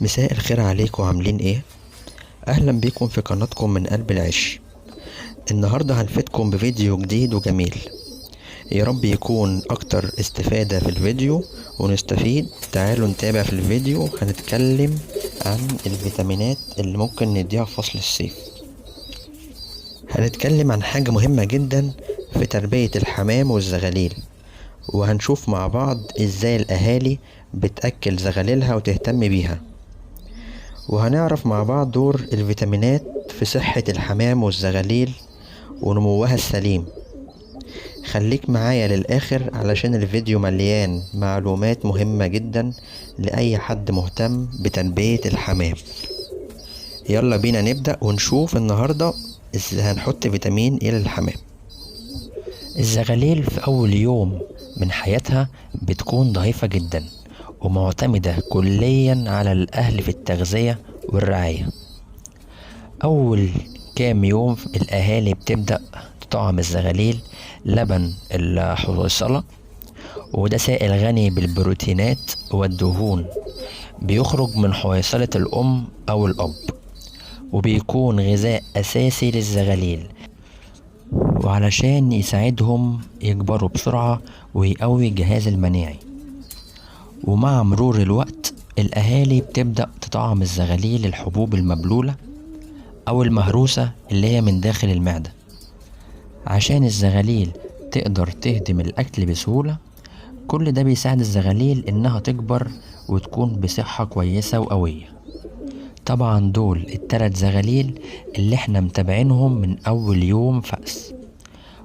مساء الخير عليكم، عاملين ايه؟ اهلا بيكم في قناتكم من قلب العش. النهاردة هنفيدكم بفيديو جديد وجميل، يا رب يكون اكتر استفادة في الفيديو ونستفيد. تعالوا نتابع في الفيديو. هنتكلم عن الفيتامينات اللي ممكن نديها في فصل الصيف. هنتكلم عن حاجة مهمة جدا في تربية الحمام والزغاليل، وهنشوف مع بعض ازاي الاهالي بتأكل زغاليلها وتهتم بيها، وهنعرف مع بعض دور الفيتامينات في صحة الحمام والزغاليل ونموها السليم. خليك معايا للآخر علشان الفيديو مليان معلومات مهمة جدا لأي حد مهتم بتربية الحمام. يلا بينا نبدأ ونشوف النهاردة ازاي هنحط فيتامين ايه للحمام. الزغاليل في أول يوم من حياتها بتكون ضعيفة جدا ومعتمدة كليا على الأهل في التغذية والرعاية. أول كام يوم الأهالي بتبدأ تطعم الزغاليل لبن الحويصلة، وده سائل غني بالبروتينات والدهون، بيخرج من حويصلة الأم أو الأب، وبيكون غذاء أساسي للزغاليل، وعلشان يساعدهم يكبروا بسرعة ويقوي الجهاز المناعي. ومع مرور الوقت الأهالي بتبدأ تطعم الزغاليل الحبوب المبلولة أو المهروسة اللي هي من داخل المعدة، عشان الزغاليل تقدر تهضم الأكل بسهولة. كل ده بيساعد الزغاليل إنها تكبر وتكون بصحة كويسة وقوية. طبعا دول التلات زغاليل اللي احنا متابعينهم من أول يوم فأس،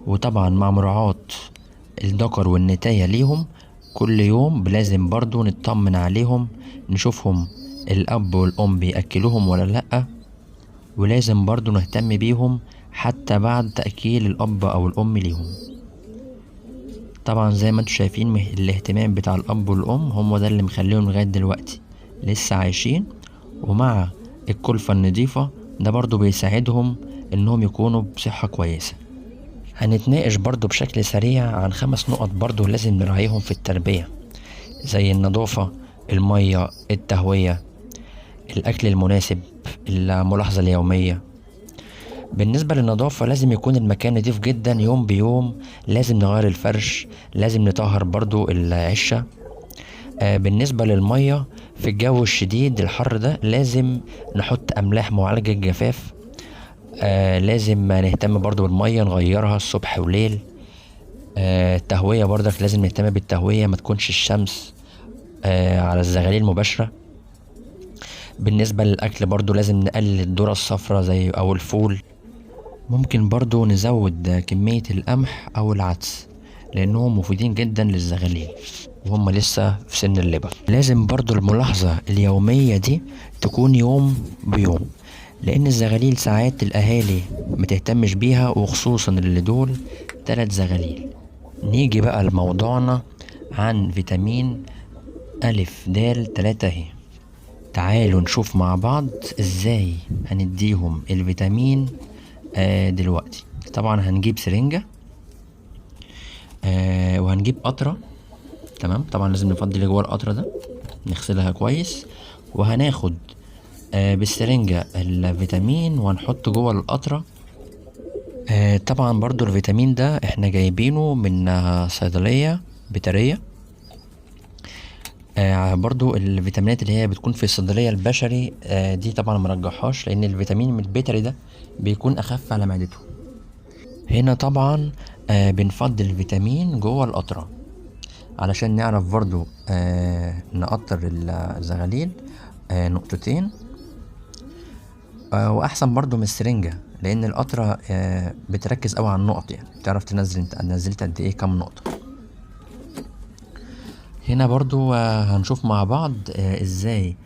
وطبعا مع مراعاة الذكر والنتاية ليهم. كل يوم لازم برضو نطمن عليهم، نشوفهم الأب والأم بيأكلوهم ولا لأ، ولازم برضو نهتم بيهم حتى بعد تأكيل الأب أو الأم ليهم. طبعا زي ما انتوا شايفين الاهتمام بتاع الأب والأم هم ده اللي مخليهم لغاية دلوقتي لسه عايشين، ومع الكلفة النظيفة ده برضو بيساعدهم انهم يكونوا بصحة كويسة. هنتناقش برضو بشكل سريع عن 5 نقط برضو لازم نراعيهم في التربية، زي النظافة، المية، التهوية، الأكل المناسب، الملاحظة اليومية. بالنسبة للنظافة لازم يكون المكان نضيف جدا يوم بيوم، لازم نغير الفرش، لازم نطهر برضو العشة. بالنسبة للمية في الجو الشديد الحر ده لازم نحط أملاح معالجة الجفاف. لازم نهتم برضو بالمية، نغيرها الصبح وليل. التهوية برضك لازم نهتم بالتهوية، ما تكونش الشمس على الزغاليل مباشرة. بالنسبة للأكل برضو لازم نقلل الذرة الصفراء زي أو الفول. ممكن برضو نزود كمية القمح أو العدس لأنهم مفيدين جدا للزغاليل وهم لسه في سن اللبن. لازم برضو الملاحظة اليومية دي تكون يوم بيوم، لأن الزغاليل ساعات الأهالي متهتمش بيها، وخصوصا اللي دول 3 زغاليل. نيجي بقى لموضوعنا عن فيتامين ألف دال 3 اهي. تعالوا نشوف مع بعض ازاي هنديهم الفيتامين دلوقتي. طبعا هنجيب سرنجة وهنجيب قطرة. تمام، طبعا لازم نفضي اللي جوه القطرة ده، نغسلها كويس، وهناخد بالسرنجة الفيتامين وهنحط جوه القطرة. طبعا برضو الفيتامين ده احنا جايبينه من صيدلية بيطرية. برضو الفيتامينات اللي هي بتكون في الصيدلية البشري دي طبعا مرجحهاش، لان الفيتامين من البيطري ده بيكون اخف على معدته. هنا طبعا بنفضل الفيتامين جوه القطرة علشان نعرف برضو نقطر الزغاليل نقطتين. واحسن برضو من السرنجة، لان القطرة بتركز قوي على النقط، يعني تعرف تنزل انت نزلت قد ايه كام نقطة. هنا برضو هنشوف مع بعض ازاي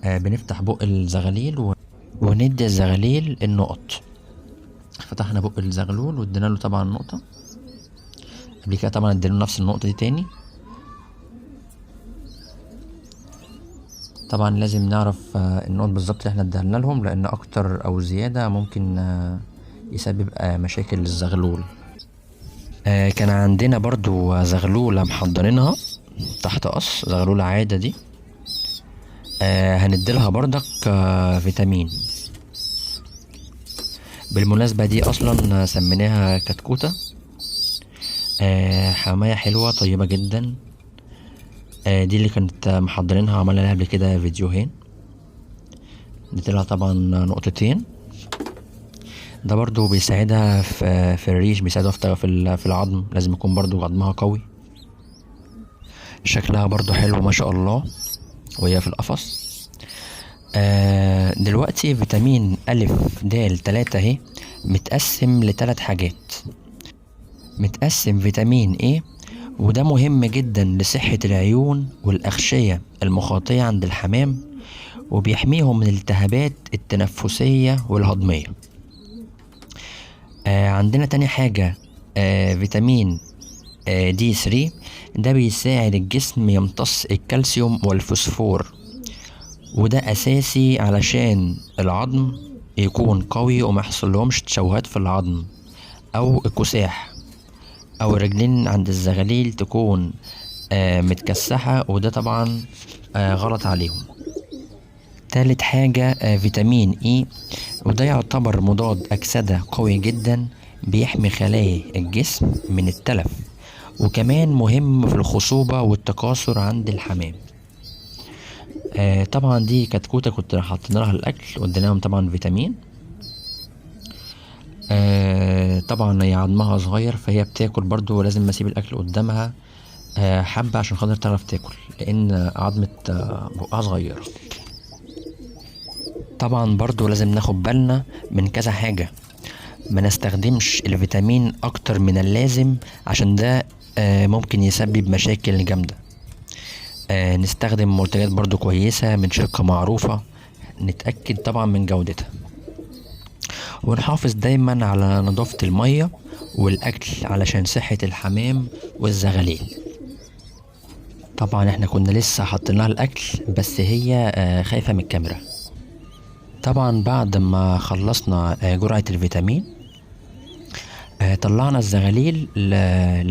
بنفتح بق الزغاليل وندي الزغاليل النقط. فتحنا بق الزغلول وادينا له طبعا نقطة، قبل كده طبعا ادينا له نفس النقطة دي تاني. طبعا لازم نعرف النقط بالظبط اللي احنا ادينا لهم، لان اكتر او زيادة ممكن يسبب مشاكل للزغلول. كان عندنا برضو زغلولة محضرينها تحت قص، زغلولة عادة دي. هنديلها بردك فيتامين. بالمناسبة دي اصلا سميناها كتكوتة. حماية حلوة طيبة جدا. دي اللي كانت محضرينها، عملنا لها قبل كده فيديوهين. اديتلها طبعا نقطتين. ده برضو بيساعدها في الريش، بيساعدها في العظم. لازم يكون برضو عظمها قوي. شكلها برضو حلو ما شاء الله وهي في القفص. دلوقتي فيتامين ألف د 3 اهي متقسم ل3 حاجات. متقسم فيتامين A، وده مهم جدا لصحة العيون والأغشية المخاطية عند الحمام، وبيحميهم من الالتهابات التنفسية والهضمية. عندنا تاني حاجة فيتامين D3. ده بيساعد الجسم يمتص الكالسيوم والفوسفور، وده أساسي علشان العظم يكون قوي وما يحصلهمش تشوهات في العظم أو الكساح، أو الرجلين عند الزغاليل تكون متكسحة، وده طبعا غلط عليهم. تالت حاجة فيتامين E، وده يعتبر مضاد أكسدة قوي جدا، بيحمي خلايا الجسم من التلف، وكمان مهم في الخصوبة والتكاثر عند الحمام. طبعا دي كتكوتة كنت حاطين لها الأكل واديناهم طبعا فيتامين. طبعا هي عظمها صغير فهي بتاكل برضو، لازم اسيب الأكل قدامها حبة عشان خاطر تعرف تاكل، لأن عظمة بقها صغيرة. طبعا برضو لازم ناخد بالنا من كذا حاجة. ما نستخدمش الفيتامين اكتر من اللازم، عشان ده ممكن يسبب مشاكل جامدة. نستخدم منتجات برضو كويسة من شركة معروفة، نتأكد طبعا من جودتها، ونحافظ دايما على نظافة المية والأكل علشان صحة الحمام والزغاليل. طبعا احنا كنا لسه حاطين لها الأكل، بس هي خايفة من الكاميرا. طبعا بعد ما خلصنا جرعة الفيتامين، طلعنا الزغاليل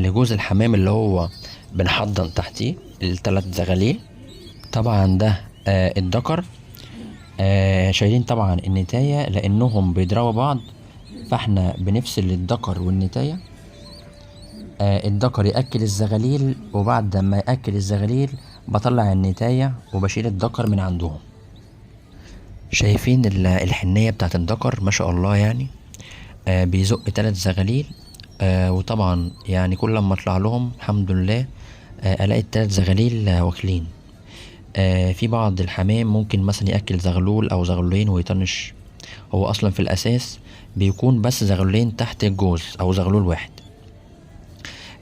لجوز الحمام اللي هو بنحضن تحتيه ال3 زغاليل. طبعا ده الذكر. شايلين طبعا النتاية لانهم بيضربوا بعض، فاحنا بنفصل الذكر والنتاية. الذكر يأكل الزغاليل، وبعد ما يأكل الزغاليل بطلع النتاية وبشيل الذكر من عندهم. شايفين الحنية بتاعت الذكر ما شاء الله، يعني بيزق 3 زغاليل. وطبعا يعني كل لما اطلع لهم الحمد لله الاقي ال3 زغاليل واكلين. في بعض الحمام ممكن مثلا ياكل زغلول او زغلولين ويطنش. هو اصلا في الاساس بيكون بس زغلولين تحت الجوز او زغلول واحد،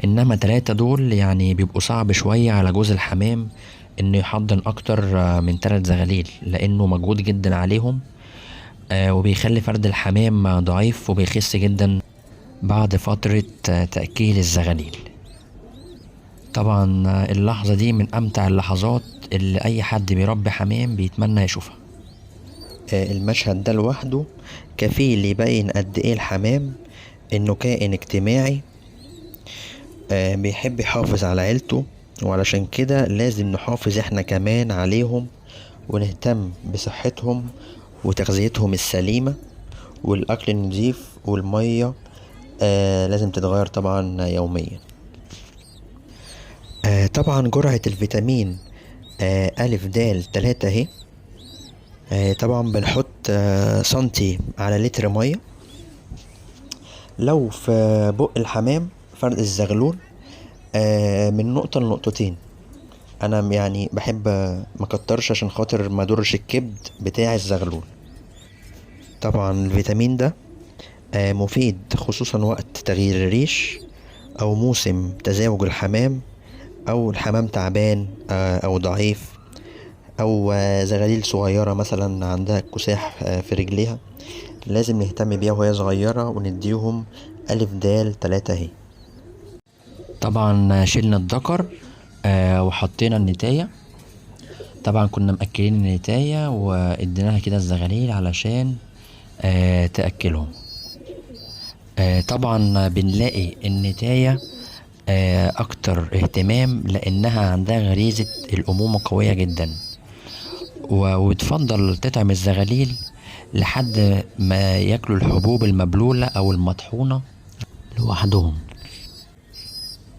انما 3 دول يعني بيبقوا صعب شوية على جوز الحمام انه يحضن اكتر من 3 زغاليل، لانه مجهود جدا عليهم، وبيخلي فرد الحمام ضعيف وبيخس جدا بعد فترة تأكيل الزغاليل. طبعا اللحظة دي من أمتع اللحظات اللي أي حد بيربي حمام بيتمنى يشوفها. المشهد ده لوحده كفيل يبين قد ايه الحمام انه كائن اجتماعي، بيحب يحافظ على عيلته، وعلشان كده لازم نحافظ احنا كمان عليهم، ونهتم بصحتهم وتغذيتهم السليمة، والأكل النظيف، والمية لازم تتغير طبعا يوميا. طبعا جرعة الفيتامين ألف د 3 اهي. طبعا بنحط سنتي على لتر مية. لو في بق الحمام فرد الزغلول من نقطة لنقطتين. انا يعني بحب مكترش عشان خاطر ما ضرش الكبد بتاع الزغلول. طبعا الفيتامين ده مفيد خصوصا وقت تغيير الريش، او موسم تزاوج الحمام، او الحمام تعبان او ضعيف، او زغاليل صغيرة مثلا عندها كساح في رجليها. لازم نهتم بيها وهي صغيرة ونديهم ألف د 3 اهي. طبعا شيلنا الذكر وحطينا النتاية. طبعا كنا مأكلين النتاية واديناها كده الزغاليل علشان تأكلهم. طبعا بنلاقي النتاية اكتر اهتمام لانها عندها غريزة الامومة قوية جدا، وتفضل تطعم الزغاليل لحد ما ياكلوا الحبوب المبلولة أو المطحونة لوحدهم.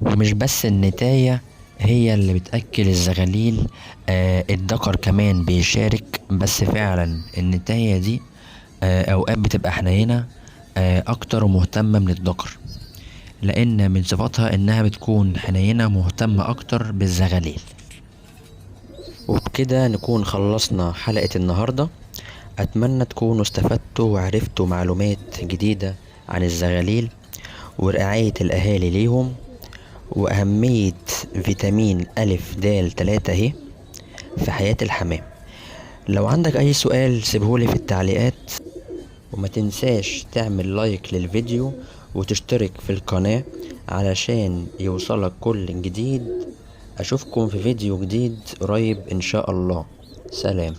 ومش بس النتاية هي اللي بتأكل الزغاليل، الذكر كمان بيشارك، بس فعلا النتاية دي أوقات بتبقى حنينة أكتر ومهتمة من الذكر، لأن من صفاتها إنها بتكون حنينة مهتمة أكتر بالزغاليل. وبكده نكون خلصنا حلقة النهاردة. أتمنى تكونوا استفدتوا وعرفتوا معلومات جديدة عن الزغاليل ورعاية الأهالي ليهم، وأهمية فيتامين ألف د 3 اهي في حياة الحمام. لو عندك أي سؤال سيبهولي في التعليقات، وما تنساش تعمل لايك للفيديو وتشترك في القناة علشان يوصلك كل جديد. أشوفكم في فيديو جديد قريب إن شاء الله. سلام.